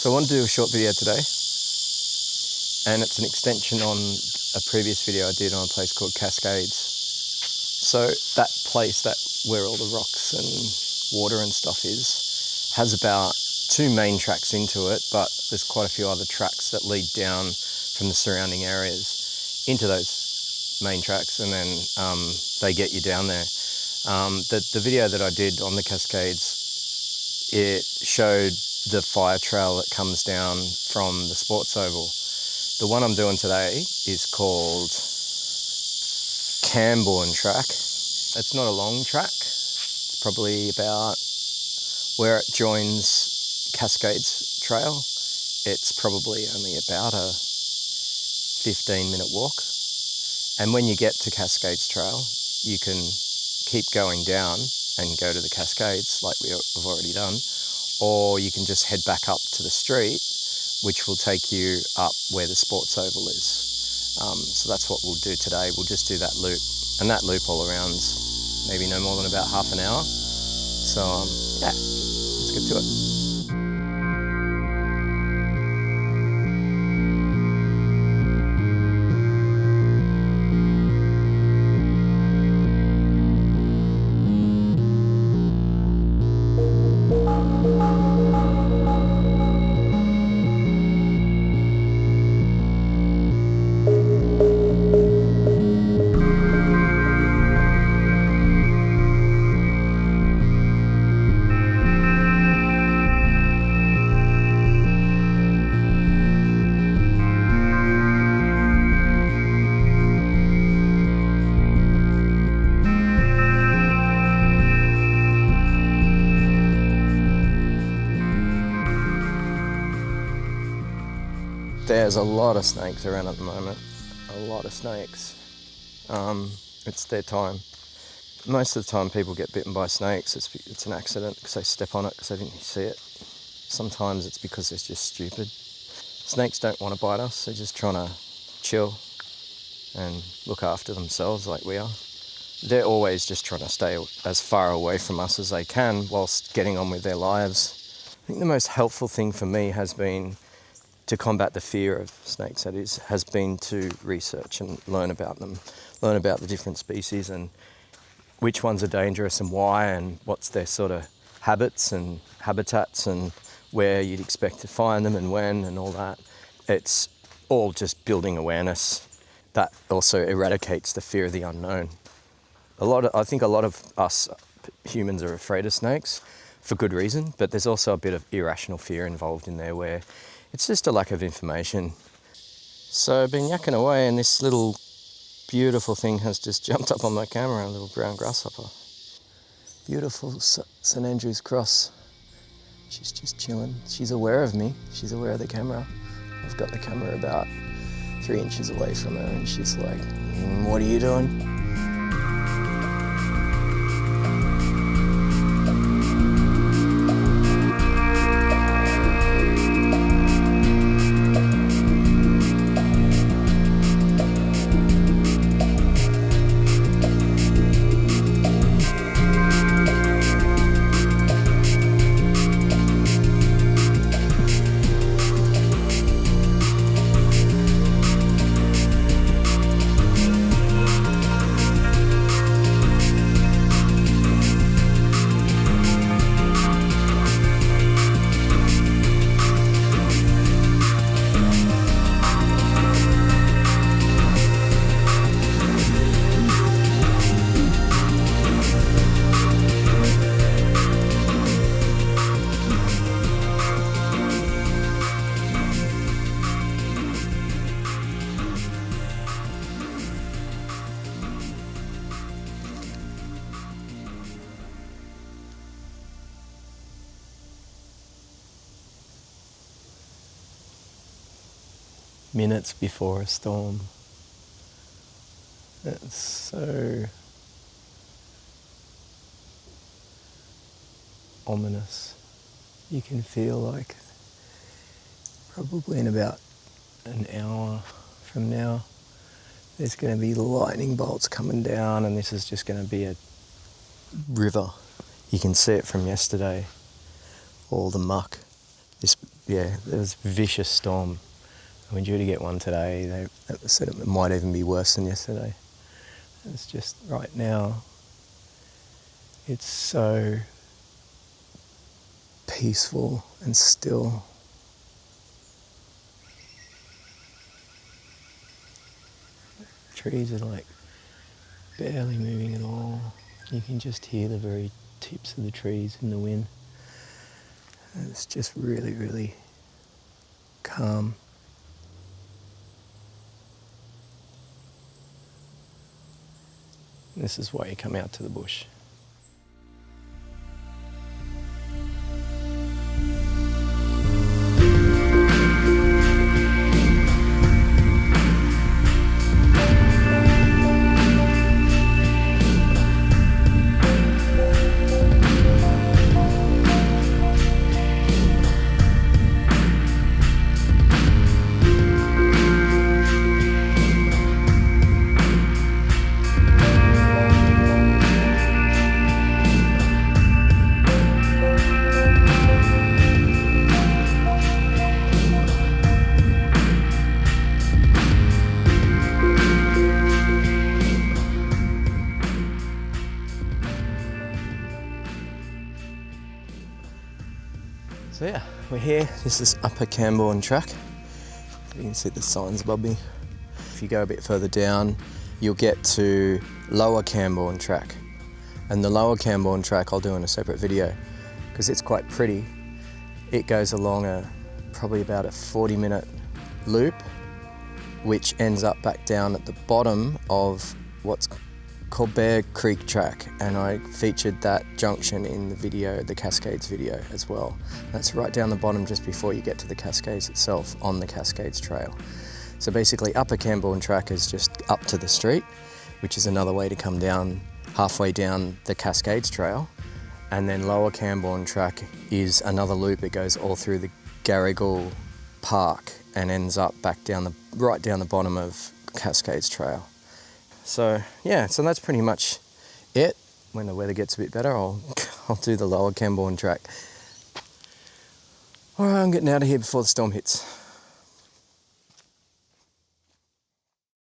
So I wanted to do a short video today, and it's an extension on a previous video I did on a place called Cascades. So that place, where all the rocks and water and stuff is, has about 2 main tracks into it, but there's quite a few other tracks that lead down from the surrounding areas into those main tracks, and then they get you down there. The video that I did on the Cascades, it showed the fire trail that comes down from the sports oval. The one I'm doing today is called Cambourne track. It's not a long track. It's probably about where it joins Cascades trail. It's probably only about a 15-minute walk. And when you get to Cascades trail, you can keep going down and go to the Cascades like we have already done, or you can just head back up to the street, which will take you up where the sports oval is. So that's what we'll do today. We'll just do that loop, and that loop all around's maybe no more than about half an hour. So yeah, let's get to it. There's a lot of snakes around at the moment, a lot of snakes. It's their time. Most of the time people get bitten by snakes, it's an accident because they step on it because they didn't see it. Sometimes it's because they're just stupid. Snakes don't want to bite us, they're just trying to chill and look after themselves like we are. They're always just trying to stay as far away from us as they can whilst getting on with their lives. I think the most helpful thing for me has been to combat the fear of snakes, has been to research and learn about them, learn about the different species and which ones are dangerous and why, and what's their sort of habits and habitats and where you'd expect to find them and when and all that. It's all just building awareness that also eradicates the fear of the unknown. I think a lot of us humans are afraid of snakes for good reason, but there's also a bit of irrational fear involved in there where it's just a lack of information. So I've been yakking away and this little beautiful thing has just jumped up on my camera, a little brown grasshopper. Beautiful St Andrew's cross. She's just chilling. She's aware of me. She's aware of the camera. I've got the camera about 3 inches away from her and she's like, what are you doing? Minutes before a storm. It's so ominous. You can feel like probably in about an hour from now there's going to be lightning bolts coming down and this is just going to be a river. You can see it from yesterday, all the muck. This yeah, there was a vicious storm. We're due to get one today. They said it might even be worse than yesterday. It's just right now, it's so peaceful and still. Trees are like barely moving at all. You can just hear the very tips of the trees in the wind. And it's just really, really calm. This is why you come out to the bush. So yeah, we're here. This is Upper Cambourne track. You can see the signs above me. If you go a bit further down, you'll get to Lower Cambourne track. And the Lower Cambourne track I'll do in a separate video because it's quite pretty. It goes along probably about a 40-minute loop, which ends up back down at the bottom of what's called Bear Creek track, and I featured that junction in the video, the Cascades video as well. That's right down the bottom just before you get to the Cascades itself on the Cascades trail. So basically Upper Cambourne track is just up to the street, which is another way to come down halfway down the Cascades trail, and then Lower Cambourne track is another loop. It goes all through the Garigal Park and ends up back down right down the bottom of Cascades trail. So yeah, so that's pretty much it. When the weather gets a bit better, I'll do the Lower Cambourne track. All right, I'm getting out of here before the storm hits.